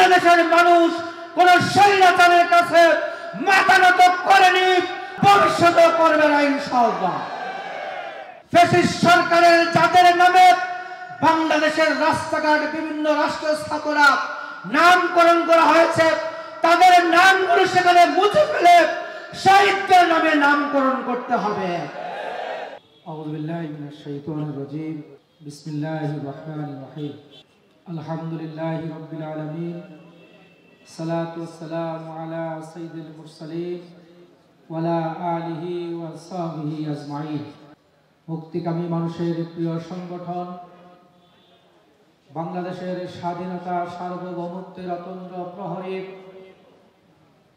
বাংলাদেশের মানুষ কোন স্বৈরাচারের কাছে মাথা নত করেনি, ভবিষ্যতেও করবে না ইনশাআল্লাহ। ফ্যাসিস্ট সরকারের যাদের নামে বাংলাদেশের রাস্তাঘাট বিভিন্ন রাষ্ট্র স্থাপনা নামকরণ করা হয়েছে, তাদের নামগুলো সেখানে মুছে ফেলে শহীদদের নামে নামকরণ করতে হবে। আউযু বিল্লাহি মিনাশ শাইতানির রাজীম। বিসমিল্লাহির রহমানির রহিম। আলহামদুলিল্লাহি রাব্বিল আলামিন। সালাতু ওয়াসসালামু আলা সাইয়্যিদিল মুরসালিন ওয়া আলা আলিহি ওয়া সাহবিহি আজমাইন। মুক্তিকামী মানুষের প্রিয় সংগঠন, বাংলাদেশের স্বাধীনতা সার্বভৌমত্বের অতন্দ্র প্রহরী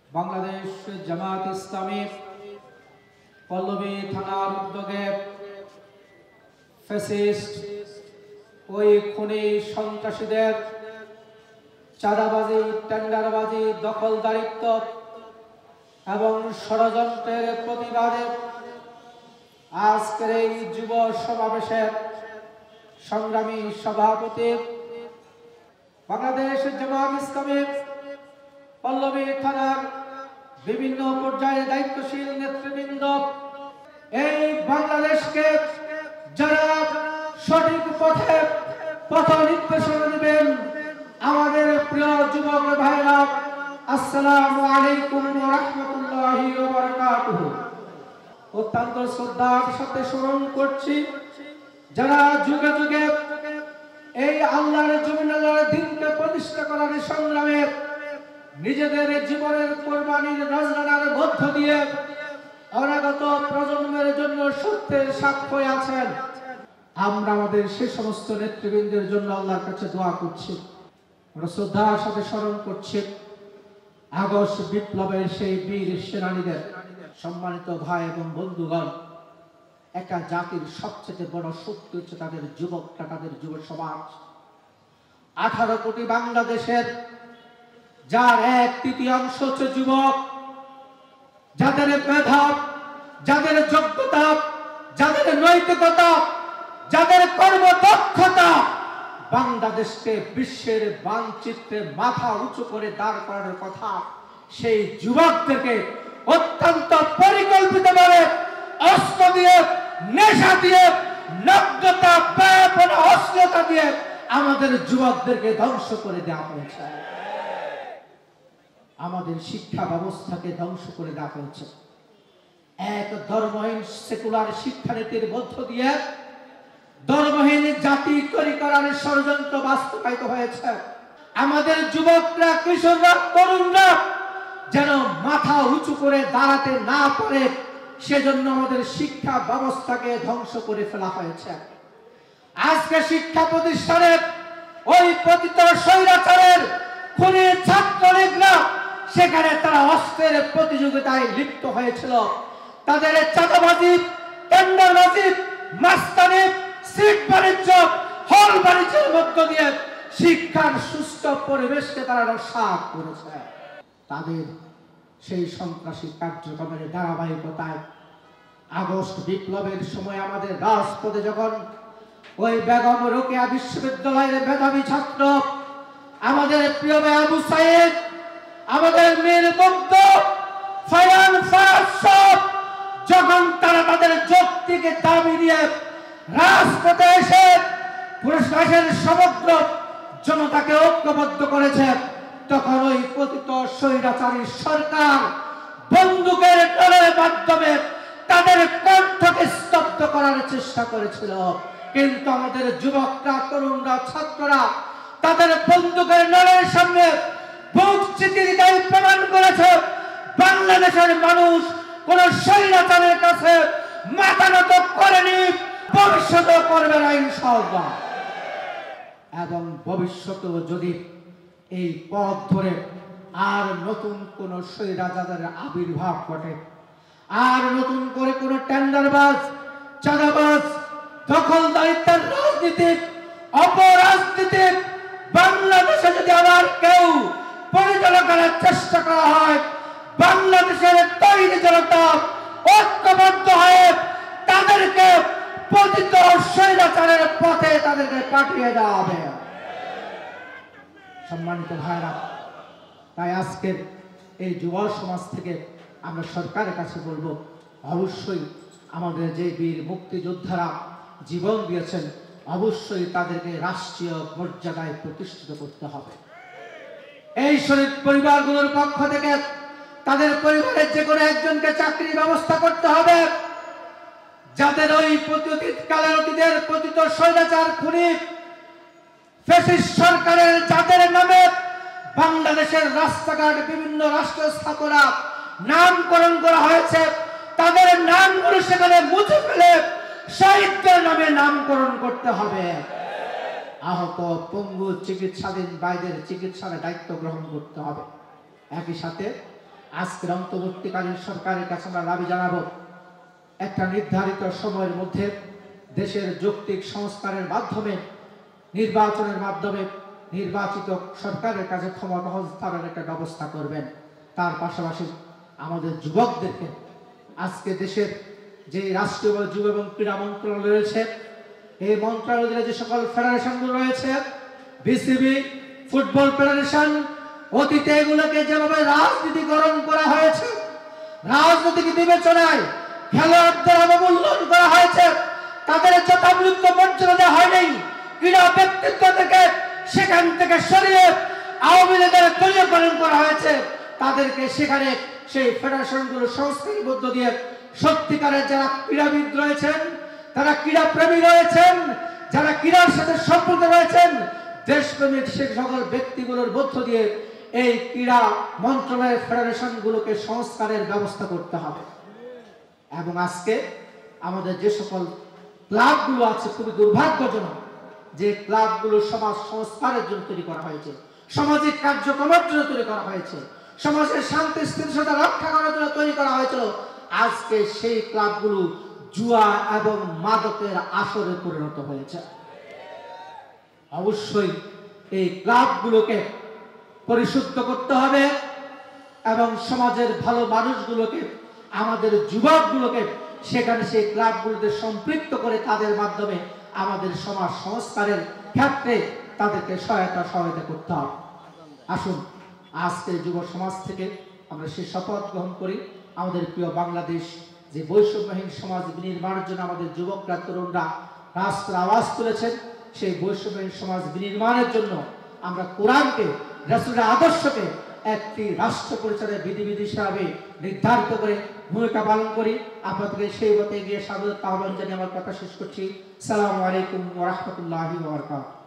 বাংলাদেশ জামাত ইসলামী পল্লবী থানার উদ্যোগে ফ্যাসিস্ট ওই খুনি সন্ত্রাসীদের চাঁদাবাজি, টেন্ডারবাজি, দখলদারিত্ব এবং ষড়যন্ত্রের প্রতিবাদে আজকের এই যুব সমাবেশের সংগ্রামী সভাপতি, বাংলাদেশ জামাত ইসলামী পল্লবী থানার বিভিন্ন পর্যায়ে দায়িত্বশীল নেতৃবৃন্দ, এই বাংলাদেশকে যারা সঠিক পথে পথ নির্দেশনা দিবেন, আমাদের প্রিয় যুবক ভাইরা, আসসালামু আলাইকুম ওয়া রাহমাতুল্লাহি ওয়া বারাকাতুহু। অত্যন্ত শ্রদ্ধার সাথে স্মরণ করছি যারা যুগে যুগে এই আল্লাহর জমিন, আল্লাহর দ্বীনকে প্রতিষ্ঠা করার সংগ্রামে নিজেদের জীবনের কোরবানির রাজনার মধ্য দিয়ে অনাগত প্রজন্মের জন্য সত্যের সাক্ষ্য আছেন। আমরা আমাদের সেই সমস্ত নেতৃবৃন্দের জন্য আল্লাহর কাছে দোয়া করছি। আমরা শ্রদ্ধার সাথে স্মরণ করছি আগস্ট বিপ্লবের সেই বীর সেনানীদের। সম্মানিত ভাই এবং বন্ধুগণ, একটা জাতির সবচেয়ে বড় শক্তি হচ্ছে তাদের যুবকরা, তাদের যুব সমাজ। 18 কোটি বাংলাদেশের যার 1/3 হচ্ছে যুবক, যাদের মেধা, যাদের যোগ্যতা, যাদের নৈতিকতা, যাদের কর্মদক্ষতা বাংলাদেশকে বিশ্বের মানচিত্রে মাথা উঁচু করে দাঁড় করানোর কথা, সেই যুবকদেরকে অত্যন্ত পরিকল্পিতভাবে অস্ত্র দিয়ে, নেশা দিয়ে, নগ্নতা, ব্যাপন অশ্লীলতা দিয়ে আমাদের যুবকদেরকে ধ্বংস করে দেওয়া হয়েছে। আমাদের শিক্ষা ব্যবস্থাকে ধ্বংস করে দেওয়া হয়েছে। এক ধর্মহীন সেকুলার শিক্ষানীতির মধ্য দিয়ে ধর্মহীন জাতি তৈরি করার ষড়যন্ত্র বাস্তবায়িত হয়েছে। আমাদের যুবকরা, কিশোররা, তরুণরা যেন মাথা উঁচু করে দাঁড়াতে না পারে, সেজন্য আমাদের শিক্ষা ব্যবস্থাকে ধ্বংস করে ফেলা হয়েছে। আজকে শিক্ষা প্রতিষ্ঠানে ওই পতিত স্বৈরাচারের খুনি ছাত্রলীগরা সেখানে তারা অস্ত্রের প্রতিযোগিতায় লিপ্ত হয়েছিল। তাদের চাঁদাবাজি, টেন্ডারবাজি, মাস্তানি, সিট বাণিজ্য, হল বাণিজ্যের মধ্য দিয়ে শিক্ষার সুস্থ পরিবেশকে তারা নস্যাৎ করেছে। তাদের সেই সন্ত্রাসী কার্যক্রমের ধারাবাহিকতায় আগস্ট বিপ্লবের সময় আমাদের রাজপথে যখন ওই বেগম রোকেয়া বিশ্ববিদ্যালয়ের মেধাবী ছাত্র, আমাদের প্রিয় ভাই আবু সাইদ, আমাদের মীর মুগ্ধ, ফায়ান ফায়াজ, যখন তারা তাদের যৌক্তিক দাবি নিয়ে রাজপথে এসে পুরুষের সমগ্র জনতাকে ঐক্যবদ্ধ করেছে, তখন ওই পতিত স্বৈরাচারী সরকার বন্দুকের টলের মাধ্যমে তাদের কণ্ঠকে স্তব্ধ করার চেষ্টা করেছিল। কিন্তু আমাদের যুবকরা, তরুণরা, ছাত্ররা তাদের বন্দুকের নলের সামনে বুক চিতিয়ে প্রমাণ করেছে বাংলাদেশের মানুষ কোন স্বৈরাচারের কাছে মাথা নত করেনি, ভবিষ্যতেও করবে না ইনশাআল্লাহ। এবং ভবিষ্যতেও যদি এই পথ ধরে আর নতুন কোন স্বৈরাচারের আবির্ভাব ঘটে, আর নতুন করে কোন টেন্ডারবাজ, চাঁদাবাজ, দখলদারিত্বের রাজনীতি, অপরাজনীতি বাংলাদেশে যদি আবার কেউ পরিচালনা করার চেষ্টা করা হয়, বাংলাদেশের তৈরি জনতা ঐক্যবদ্ধ হয়ে তাদেরকে পতিত স্বৈরাচারের পথে তাদেরকে পাঠিয়ে দেওয়া হবে। সম্মানিত ভাইরা, তাই আজকের এই যুব সমাজ থেকে আমরা সরকারের কাছে বলবো, অবশ্যই আমাদের যে বীর মুক্তিযোদ্ধারা জীবন দিয়েছেন অবশ্যই তাদেরকে রাষ্ট্রীয় মর্যাদায় প্রতিষ্ঠিত করতে হবে। এই শহীদ পরিবারগুলোর পক্ষ থেকে তাদের পরিবারের যে কোনো একজনকে চাকরির ব্যবস্থা করতে হবে। যাদের ওই অতীতকালের অতীতের পতিত স্বৈরাচার খুনি ফ্যাসিস্ট সরকারের যাদের নামে বাংলাদেশের রাস্তাঘাট বিভিন্ন রাষ্ট্র স্থাপনা নামকরণ করা হয়েছে, তাদের নামগুলো সেখানে মুছে ফেলে শহীদদের নামে নামকরণ করতে হবে। আহত পঙ্গু চিকিৎসাধীন ভাইদের চিকিৎসার দায়িত্ব গ্রহণ করতে হবে। একই সাথে আজকের অন্তর্বর্তীকালীন সরকারের কাছে আমরা দাবি জানাবো, একটা নির্ধারিত সময়ের মধ্যে দেশের যৌক্তিক সংস্কারের মাধ্যমে নির্বাচনের মাধ্যমে নির্বাচিত সরকারের কাছে ক্ষমতা হস্তান্তরের একটা ব্যবস্থা করবেন। তার পাশাপাশি আমাদের যুবকদেরকে আজকে দেশের যে রাষ্ট্রীয় যুব এবং ক্রীড়া মন্ত্রণালয় রয়েছে, এই মন্ত্রণালয়ের যে সকল ফেডারেশনগুলো রয়েছে, বিসিবি, ফুটবল ফেডারেশন, অতীতে এগুলোকে যেভাবে রাজনীতিকরণ করা হয়েছে, রাজনৈতিক বিবেচনায় খেলোয়াড়দের অবমূল্যায়ন করা হয়েছে, তাদের যথাযথ মর্যাদা দেওয়া হয়নি। ক্রীড়া ব্যক্তিত্বকে সেখান থেকে সরিয়ে আওয়ামী লীগের দলীয়করণ করা হয়েছে। তাদেরকে সেখানে সেই ফেডারেশনগুলো সংস্কারের মধ্য দিয়ে সত্যিকারের যারা ক্রীড়াবিদ রয়েছেন, তারা ক্রীড়াপ্রেমী রয়েছেন, যারা ক্রীড়ার সাথে সম্পৃক্ত রয়েছেন, দেশপ্রেমিক সে সকল ব্যক্তিগুলোর মধ্য দিয়ে এই ক্রীড়া মন্ত্রণালয়ের ফেডারেশনগুলোকে সংস্কারের ব্যবস্থা করতে হবে। এবং আজকে আমাদের যে সকল ক্লাবগুলো আছে, খুবই দুর্ভাগ্যজনক যে ক্লাবগুলো সমাজ সংস্কারের জন্য তৈরি করা হয়েছে, সামাজিক কার্যক্রমের জন্য তৈরি করা হয়েছে, সমাজের শান্তি স্থিতিশীলতা রক্ষা করার জন্য তৈরি করা হয়েছিল, আজকে সেই ক্লাবগুলো জুয়া এবং মাদকের আসরে পরিণত হয়েছে। অবশ্যই এই ক্লাবগুলোকে পরিশুদ্ধ করতে হবে এবং সমাজের ভালো মানুষগুলোকে, আমাদের যুবকগুলোকে সেখানে সেই ক্লাবগুলোতে সম্পৃক্ত করে তাদের মাধ্যমে আমাদের সমাজ সংস্কারের ক্ষেত্রে তাদেরকে সহায়তা করতে হবে। আসুন আজকে যুব সমাজ থেকে আমরা সেই শপথ গ্রহণ করি, আমাদের প্রিয় বাংলাদেশ যে বৈষম্যহীন সমাজ বিনির্মাণের জন্য আমাদের যুবকরা তরুণরা রাষ্ট্র আওয়াজ তুলেছেন, সেই বৈষম্যহীন সমাজ বিনির্মাণের জন্য আমরা কোরআনকে, রাসূলের আদর্শকে একটি রাষ্ট্র পরিচালনের বিধিবিধি হিসাবে নির্ধারিত করে ভূমিকা পালন করি। আপনাদেরকে সেই পথে গিয়ে স্বাগত আহ্বান জানিয়ে আমার কথা শেষ করছি। আসসালামু আলাইকুম ওয়া রাহমাতুল্লাহি ওয়া বারাকাতুহু।